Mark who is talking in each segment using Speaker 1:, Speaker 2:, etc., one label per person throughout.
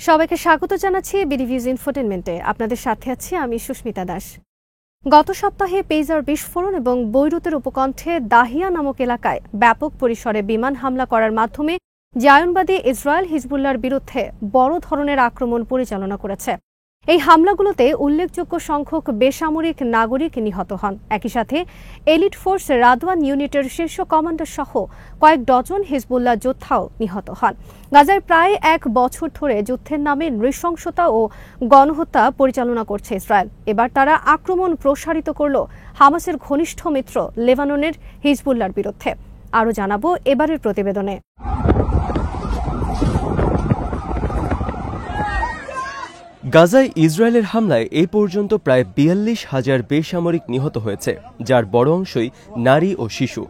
Speaker 1: সবাইকে স্বাগত জানাচ্ছি বিডিভিউজ ইনফোটেনমেন্টে। আপনাদের সাথে আছি আমি সুস্মিতা দাস। গত সপ্তাহে পেজার বিস্ফোরণ এবং বৈরুতের উপকণ্ঠে দাহিয়া নামক এলাকায় ব্যাপক পরিসরে বিমান হামলা করার মাধ্যমে জায়নবাদী ইসরায়েল হিজবুল্লাহর বিরুদ্ধে বড় ধরনের আক্রমণ পরিচালনা করেছে। এই হামলাগুলোতে উল্লেখযোগ্য সংখ্যক বেসামরিক নাগরিক নিহত হন। একই সাথে এলিট ফোর্স রাদওয়ান ইউনিটের শীর্ষ কমান্ডার সহ কয়েক ডজন হিজবুল্লাহ যোদ্ধাও নিহত হন। গাজায় প্রায় এক বছর ধরে যুদ্ধের নামে নৃশংসতা ও গণহত্যা পরিচালনা করছে ইসরায়েল। এবার তারা আক্রমণ প্রসারিত করল হামাসের ঘনিষ্ঠ মিত্র লেবাননের হিজবুল্লাহর বিরুদ্ধে। আরও জানাবো এবারের প্রতিবেদনে।
Speaker 2: গাজায় ইসরায়েলের হামলায় এই পর্যন্ত প্রায় ৪২,০০০ বেসামরিক নিহত হয়েছে, যার বড় অংশই নারী ও শিশু।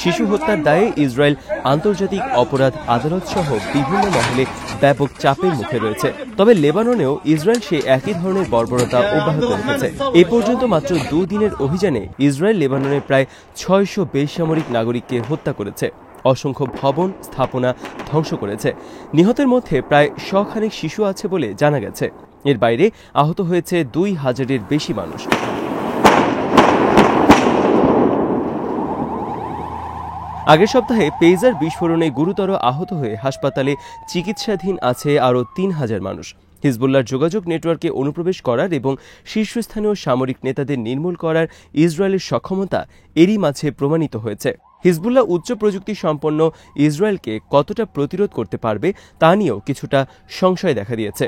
Speaker 2: শিশু হত্যার দায়ে ইসরায়েল আন্তর্জাতিক অপরাধ আদালত সহ বিভিন্ন মহলে ব্যাপক চাপের মুখে রয়েছে। তবে লেবাননেও ইসরায়েল সেই একই ধরনের বর্বরতা অব্যাহত রেখেছে। এ পর্যন্ত মাত্র ২ দিনের অভিযানে ইসরায়েল লেবাননের প্রায় ৬০০ বেসামরিক নাগরিককে হত্যা করেছে, অসংখ্য ভবন স্থাপনা ধ্বংস করেছে। নিহতের মধ্যে প্রায় ১০০ খানিক শিশু আছে বলে জানা গেছে। এর বাইরে আহত হয়েছে ২,০০০-এর বেশি মানুষ। আগের সপ্তাহে পেজার বিস্ফোরণে গুরুতর আহত হয়ে হাসপাতালে চিকিৎসাধীন আছে আরও ৩,০০০ মানুষ। হিজবুল্লাহর যোগাযোগ নেটওয়ার্কে অনুপ্রবেশ করার এবং শীর্ষস্থানীয় সামরিক নেতাদের নির্মূল করার ইসরায়েলের সক্ষমতা এরই মাঝে প্রমাণিত হয়েছে। হিজবুল্লাহ উচ্চ প্রযুক্তি সম্পন্ন ইসরায়েলকে কতটা প্রতিরোধ করতে পারবে তা নিয়েও কিছুটা সংশয় দেখা দিয়েছে।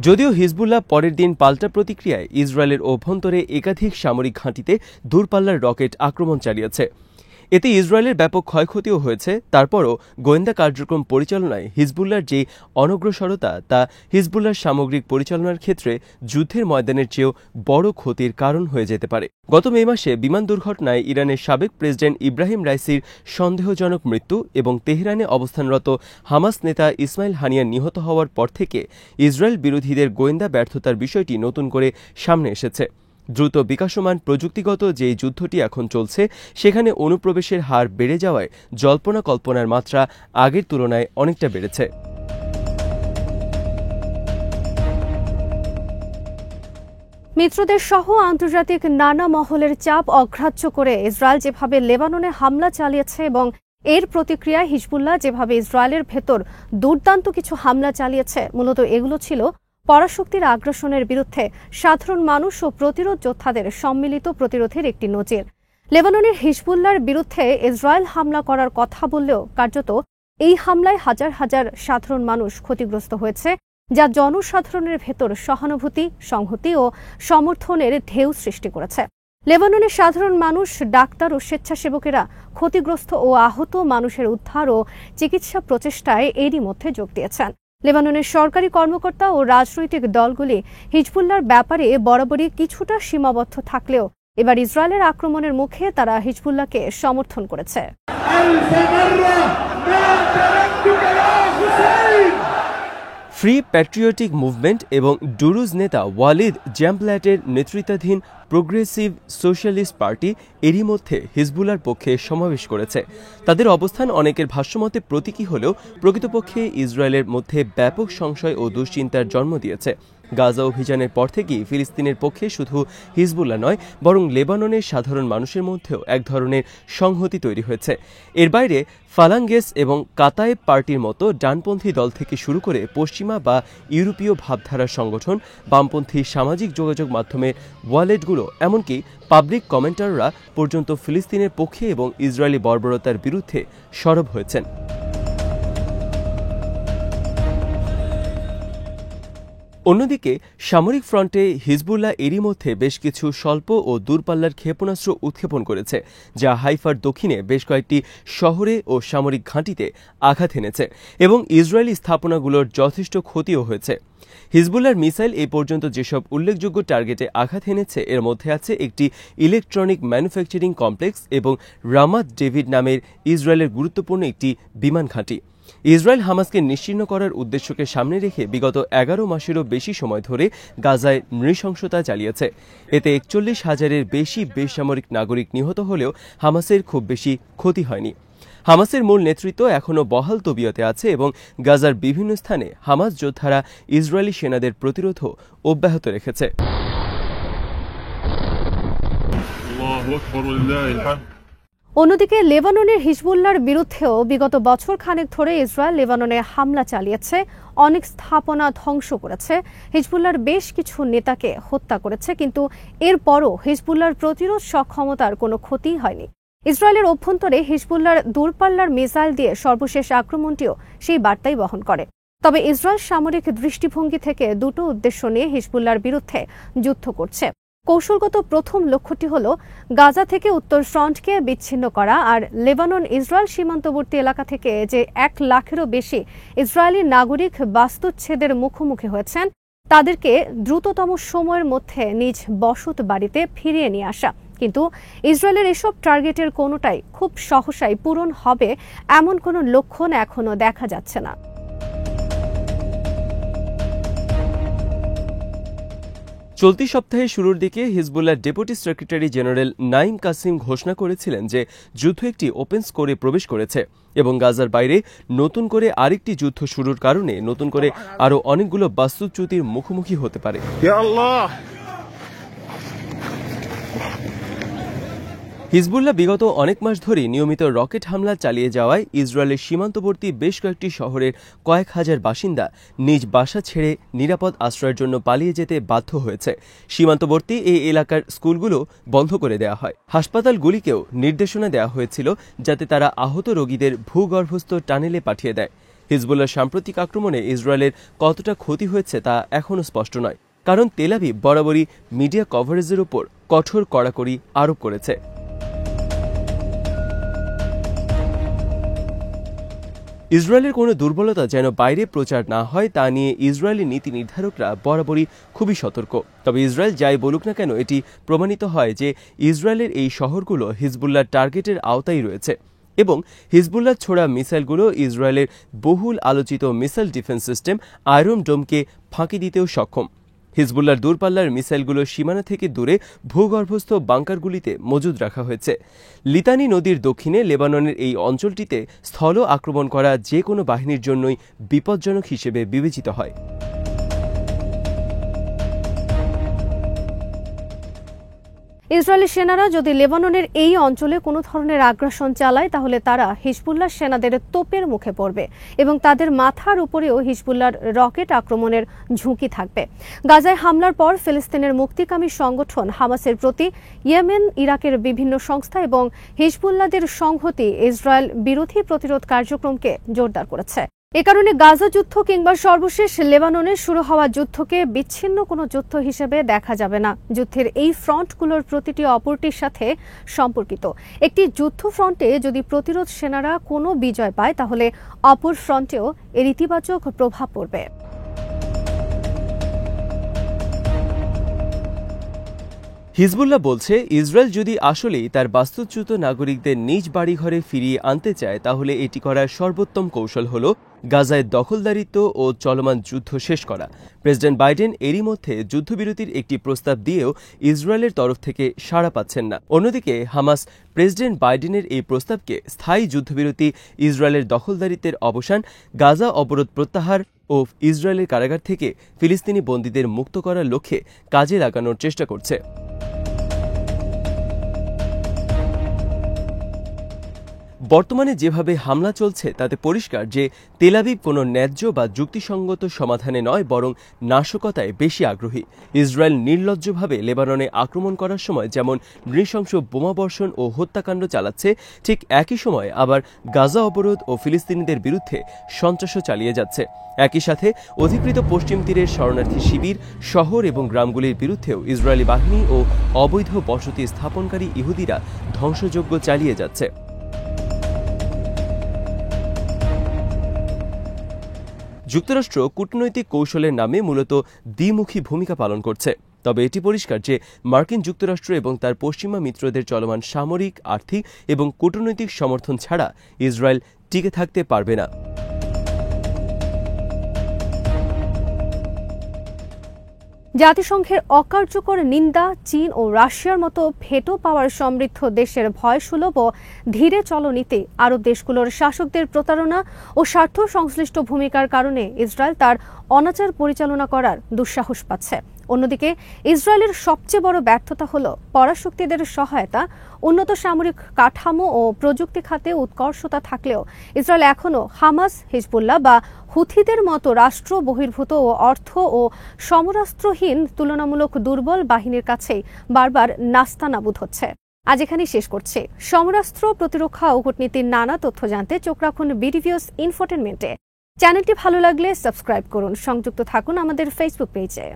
Speaker 2: যদিও হিজবুল্লাহ পরের দিন পাল্টা প্রতিক্রিয়ায় ইসরায়েলের অভ্যন্তরে একাধিক সামরিক ঘাঁটিতে দূরপাল্লার রকেট আক্রমণ চালিয়েছে। এতে ইসরায়েলের ব্যাপক ক্ষয়ক্ষতিও হয়েছে। তারপরও গোয়েন্দা কার্যক্রম পরিচালনায় হিজবুল্লাহর যে অনগ্রসরতা তা হিজবুল্লাহর সামগ্রিক পরিচালনার ক্ষেত্রে যুদ্ধের ময়দানের চেয়েও বড় ক্ষতির কারণ হয়ে যেতে পারে। গত মে মাসে বিমান দুর্ঘটনায় ইরানের সাবেক প্রেসিডেন্ট ইব্রাহিম রাইসির সন্দেহজনক মৃত্যু এবং তেহরানে অবস্থানরত হামাস নেতা ইসমাইল হানিয়ার নিহত হওয়ার পর থেকে ইসরায়েল বিরোধীদের গোয়েন্দা ব্যর্থতার বিষয়টি নতুন করে সামনে এসেছে। দ্রুত বিকাশমান প্রযুক্তিগত যে যুদ্ধটি এখন চলছে সেখানে অনুপ্রবেশের হার বেড়ে যাওয়ায় জল্পনা কল্পনার মাত্রা আগের তুলনায় অনেকটা বেড়েছে।
Speaker 1: মিত্রদের সহ আন্তর্জাতিক নানা মহলের চাপ অগ্রাহ্য করে ইসরায়েল যেভাবে লেবাননে হামলা চালিয়েছে এবং এর প্রতিক্রিয়ায় হিজবুল্লাহ যেভাবে ইসরায়েলের ভেতর দুর্দান্ত কিছু হামলা চালিয়েছে, মূলত এগুলো ছিল পরাশক্তির আগ্রাসনের বিরুদ্ধে সাধারণ মানুষ ও প্রতিরোধ যোদ্ধাদের সম্মিলিত প্রতিরোধের একটি নজির। লেবাননের হিজবুল্লাহর বিরুদ্ধে ইসরায়েল হামলা করার কথা বললেও কার্যত এই হামলায় হাজার হাজার সাধারণ মানুষ ক্ষতিগ্রস্ত হয়েছে, যা জনসাধারণের ভেতর সহানুভূতি, সংহতি ও সমর্থনের ঢেউ সৃষ্টি করেছে। লেবাননের সাধারণ মানুষ, ডাক্তার ও স্বেচ্ছাসেবকেরা ক্ষতিগ্রস্ত ও আহত মানুষের উদ্ধার ও চিকিৎসা প্রচেষ্টায় এরই মধ্যে যোগ দিয়েছেন। লেবাননের সরকারি কর্মকর্তা ও রাজনৈতিক দলগুলি হিজবুল্লাহর ব্যাপারে বরাবরই কিছুটা সীমাবদ্ধ থাকলেও এবার ইসরায়েলের আক্রমণের মুখে তারা হিজবুল্লাহকে সমর্থন করেছে।
Speaker 2: ফ্রি প্যাট্রিয়টিক মুভমেন্ট এবং ডুরুজ নেতা ওয়ালিদ জাম্পল্যাটের নেতৃত্বাধীন প্রোগ্রেসিভ সোশ্যালিস্ট পার্টি এরই মধ্যে হিজবুল্লাহর পক্ষে সমাবেশ করেছে। তাদের অবস্থান অনেকের ভাষ্যমতে প্রতীকী হলেও প্রকৃতপক্ষে ইসরায়েলের মধ্যে ব্যাপক সংশয় ও দুশ্চিন্তার জন্ম দিয়েছে। গাজা অভিযানের পর থেকেই ফিলিস্তিনের পক্ষে শুধু হিজবুল্লাহ নয়, বরং লেবাননের সাধারণ মানুষের মধ্যেও এক ধরনের সংহতি তৈরি হয়েছে। এর বাইরে ফালাঙ্গেস এবং কাতায়েব পার্টির মতো ডানপন্থী দল থেকে শুরু করে পশ্চিমা বা ইউরোপীয় ভাবধারার সংগঠন, বামপন্থী সামাজিক যোগাযোগ মাধ্যমের ওয়ালেটগুলো, এমনকি পাবলিক কমেন্টাররা পর্যন্ত ফিলিস্তিনের পক্ষে এবং ইসরায়েলি বর্বরতার বিরুদ্ধে সরব হয়েছেন। অন্যদিকে সামরিক ফ্রন্টে হিজবুল্লাহ এরই মধ্যে বেশ কিছু স্বল্প ও দূরপাল্লার ক্ষেপণাস্ত্র উৎক্ষেপণ করেছে, যা হাইফার দক্ষিণে বেশ কয়েকটি শহরে ও সামরিক ঘাঁটিতে আঘাত এনেছে এবং ইসরায়েলি স্থাপনাগুলোর যথেষ্ট ক্ষতিও হয়েছে। হিজবুল্লাহর মিসাইল এ পর্যন্ত যেসব উল্লেখযোগ্য টার্গেটে আঘাত এনেছে এর মধ্যে আছে একটি ইলেকট্রনিক ম্যানুফ্যাকচারিং কমপ্লেক্স এবং রামাত ডেভিড নামের ইসরায়েলের গুরুত্বপূর্ণ একটি বিমান ঘাঁটি। ইসরায়েল হামাসকে নিশ্চিহ্ন করার উদ্দেশ্যকে সামনে রেখে বিগত ১১ মাসেরও বেশি সময় ধরে গাজায় নৃশংসতা চালিয়েছে। এতে ৪১,০০০-এর বেশি বেসামরিক নাগরিক নিহত হলেও হামাসের খুব বেশি ক্ষতি হয়নি। হামাসের মূল নেতৃত্ব এখনও বহাল তবিয়তে আছে এবং গাজার বিভিন্ন স্থানে হামাস যোদ্ধারা ইসরায়েলি সেনাদের প্রতিরোধও অব্যাহত রেখেছে।
Speaker 1: অন্যদিকে লেবাননের হিজবুল্লাহর বিরুদ্ধেও বিগত বছর খানেক ধরে ইসরায়েল লেবাননে হামলা চালিয়েছে, অনেক স্থাপনা ধ্বংস করেছে, হিজবুল্লাহর বেশ কিছু নেতাকে হত্যা করেছে, কিন্তু এরপরও হিজবুল্লাহর প্রতিরোধ সক্ষমতার কোনো ক্ষতি হয়নি। ইসরায়েলের অভ্যন্তরে হিজবুল্লাহর দূরপাল্লার মিসাইল দিয়ে সর্বশেষ আক্রমণটিও সেই বার্তাই বহন করে। তবে ইসরায়েল সামরিক দৃষ্টিভঙ্গি থেকে দুটো উদ্দেশ্য নিয়ে হিজবুল্লাহর বিরুদ্ধে যুদ্ধ করছে। কৌশলগত প্রথম লক্ষ্যটি হল গাজা থেকে উত্তর ফ্রন্টকে বিচ্ছিন্ন করা আর লেবানন ইসরায়েল সীমান্তবর্তী এলাকা থেকে যে 1 লাখেরও বেশি ইসরায়েলি নাগরিক বাস্তুচ্ছেদের মুখোমুখি হয়েছেন তাদেরকে দ্রুততম সময়ের মধ্যে নিজ বসত বাড়িতে ফিরিয়ে নিয়ে আসা। কিন্তু ইসরায়েলের এসব টার্গেটের কোনোটাই খুব সহসাই পূরণ হবে এমন কোনো লক্ষণ এখনো দেখা যাচ্ছে না।
Speaker 2: চলতি সপ্তাহের শুরুর দিকে হিজবুল্লাহর deputy secretary general Naim Qassem ঘোষণা করেছিলেন যে যুদ্ধ একটি ওপেন স্কোরে প্রবেশ করেছে এবং গাজার বাইরে নতুন করে আরেকটি যুদ্ধ শুরুর কারণে নতুন করে আরও অনেকগুলো বাস্তুচ্যুতির মুখোমুখি হতে পারে। হিজবুল্লাহ বিগত অনেক মাস ধরে নিয়মিত রকেট হামলা চালিয়ে যাওয়ায় ইসরায়েলের সীমান্তবর্তী বেশ কয়েকটি শহরের কয়েক হাজার বাসিন্দা নিজ বাসা ছেড়ে নিরাপদ আশ্রয়ের জন্য পালিয়ে যেতে বাধ্য হয়েছে। সীমান্তবর্তী এই এলাকার স্কুলগুলো বন্ধ করে দেওয়া হয়। হাসপাতালগুলিকেও নির্দেশনা দেওয়া হয়েছিল যাতে তারা আহত রোগীদের ভূগর্ভস্থ টানেলে পাঠিয়ে দেয়। হিজবুল্লাহর সাম্প্রতিক আক্রমণে ইসরায়েলের কতটা ক্ষতি হয়েছে তা এখনও স্পষ্ট নয়, কারণ তেল আবিব বরাবরই মিডিয়া কভারেজের উপর কঠোর কড়াকড়ি আরোপ করেছে। ইসরায়েলের কোনো দুর্বলতা যেন বাইরে প্রচার না হয় তা নিয়ে ইসরায়েলি নীতি নির্ধারকরা বরাবরই খুবই সতর্ক। তবে ইসরায়েল যাই বলুক না কেন, এটি প্রমাণিত হয় যে ইসরায়েলের এই শহরগুলো হিজবুল্লাহর টার্গেটের আওতায় রয়েছে এবং হিজবুল্লাহ ছোড়া মিসাইলগুলো ইসরায়েলের বহুল আলোচিত মিসাইল ডিফেন্স সিস্টেম আয়রন ডোমকে ফাঁকি দিতেও সক্ষম। হিজবুল্লাহর দূরপাল্লার মিসাইলগুলো সীমানা থেকে দূরে ভূগর্ভস্থ বাংকারগুলিতে মজুদ রাখা হয়েছে। লিতানি নদীর দক্ষিণে লেবাননের এই অঞ্চলটিতে স্থল আক্রমণ করা যে কোনো বাহিনীর জন্যই বিপজ্জনক হিসেবে বিবেচিত হয়।
Speaker 1: ইসরায়েলি সেনারা যদি লেবাননের এই অঞ্চলে কোনো ধরনের আগ্রাসন চালায় তাহলে তারা হিজবুল্লাহ সেনাদের তোপের মুখে পড়বে এবং তাদের মাথার উপরেও হিজবুল্লাহর রকেট আক্রমণের ঝুঁকি থাকবে। গাজায় হামলার পর ফিলিস্তিনের মুক্তিকামী সংগঠন হামাসের প্রতি ইয়েমেন, ইরাকের বিভিন্ন সংস্থা এবং হিজবুল্লাহদের সংহতি ইসরায়েল বিরোধী প্রতিরোধ কার্যক্রমকে জোরদার করেছে। এ কারণে গাজা যুদ্ধ কিংবা সর্বশেষ লেবাননে শুরু হওয়া যুদ্ধকে বিচ্ছিন্ন কোনো যুদ্ধ হিসেবে দেখা যাবে না। যুদ্ধের এই ফ্রন্টগুলোর প্রতিটি অপরটির সাথে সম্পর্কিত। একটি যুদ্ধ ফ্রন্টে যদি প্রতিরোধ সেনারা কোনো বিজয় পায় তাহলে অপর ফ্রন্টেও এর ইতিবাচক প্রভাব পড়বে।
Speaker 2: হিজবুল্লাহ বলছে, ইসরায়েল যদি আসলেই তার বাস্তুচ্যুত নাগরিকদের নিজ বাড়িঘরে ফিরিয়ে আনতে চায় তাহলে এটি করার সর্বোত্তম কৌশল হল গাজায় দখলদারিত্ব ও চলমান যুদ্ধ শেষ করা। প্রেসিডেন্ট বাইডেন এরই মধ্যে যুদ্ধবিরতির একটি প্রস্তাব দিয়েও ইসরায়েলের তরফ থেকে সাড়া পাচ্ছেন না। অন্যদিকে হামাস প্রেসিডেন্ট বাইডেনের এই প্রস্তাবকে স্থায়ী যুদ্ধবিরতি, ইসরায়েলের দখলদারিত্বের অবসান, গাজা অবরোধ প্রত্যাহার ও ইসরায়েলের কারাগার থেকে ফিলিস্তিনি বন্দীদের মুক্ত করার লক্ষ্যে কাজে লাগানোর চেষ্টা করছে। বর্তমানে যেভাবে হামলা চলছে তাতে পরিষ্কার যে তেল আবিব কোনো ন্যায্য বা যুক্তিসঙ্গত সমাধানে নয় বরং নাশকতায় বেশি আগ্রহী। ইসরায়েল নির্লজ্জভাবে লেবাননে আক্রমণ করার সময় যেমন নৃশংস বোমাবর্ষণ ও হত্যাকাণ্ড চালাচ্ছে, ঠিক একই সময় আবার গাজা অবরোধ ও ফিলিস্তিনিদের বিরুদ্ধে সন্ত্রাসও চালিয়ে যাচ্ছে। একই সাথে অধিকৃত পশ্চিম তীরের শরণার্থী শিবির, শহর এবং গ্রামগুলির বিরুদ্ধেও ইসরায়েলি বাহিনী ও অবৈধ বসতি স্থাপনকারী ইহুদিরা ধ্বংসযজ্ঞ চালিয়ে যাচ্ছে। যুক্তরাষ্ট্র কূটনৈতিক কৌশলের নামে মূলত দ্বিমুখী ভূমিকা পালন করছে। তবে এটি পরিষ্কার যে মার্কিন যুক্তরাষ্ট্র এবং তার পশ্চিমা মিত্রদের চলমান সামরিক, আর্থিক এবং কূটনৈতিক সমর্থন ছাড়া ইসরায়েল টিকে থাকতে পারবে না।
Speaker 1: জাতিসংঘের অকার্যকর নিন্দা চীন ও রাশিয়ার মতো ভেটো পাওয়ার সমৃদ্ধ দেশের ভয়সুলভ ও ধীরে চলনীতি আরব দেশগুলোর শাসকদের প্রতারণা ও স্বার্থ সংশ্লিষ্ট ভূমিকার কারণে ইসরায়েল তার অনাচার পরিচালনা করার দুঃসাহস পাচ্ছে। অন্যদিকে ইসরায়েলের সবচেয়ে বড় ব্যর্থতা হল পরাশক্তিদের সহায়তা। উন্নত সামরিক কাঠামো ও প্রযুক্তি খাতে উৎকর্ষতা থাকলেও ইসরায়েল এখনও হামাস, হিজবুল্লাহ বা হুথিদের মতো রাষ্ট্র বহির্ভূত ও অর্থ ও সমরাস্ত্রহীন তুলনামূলক দুর্বল বাহিনীর কাছেই বারবার নাস্তানাবুদ হচ্ছে। আজ এখানেই শেষ করছি। সমরাস্ত্র, প্রতিরক্ষা ও কূটনীতির নানা তথ্য জানতে চোখ রাখুন বিডিভিউস ইনফোটেনমেন্টে। চ্যানেলটি ভালো লাগলে সাবস্ক্রাইব করুন, সংযুক্ত থাকুন আমাদের ফেসবুক পেজে।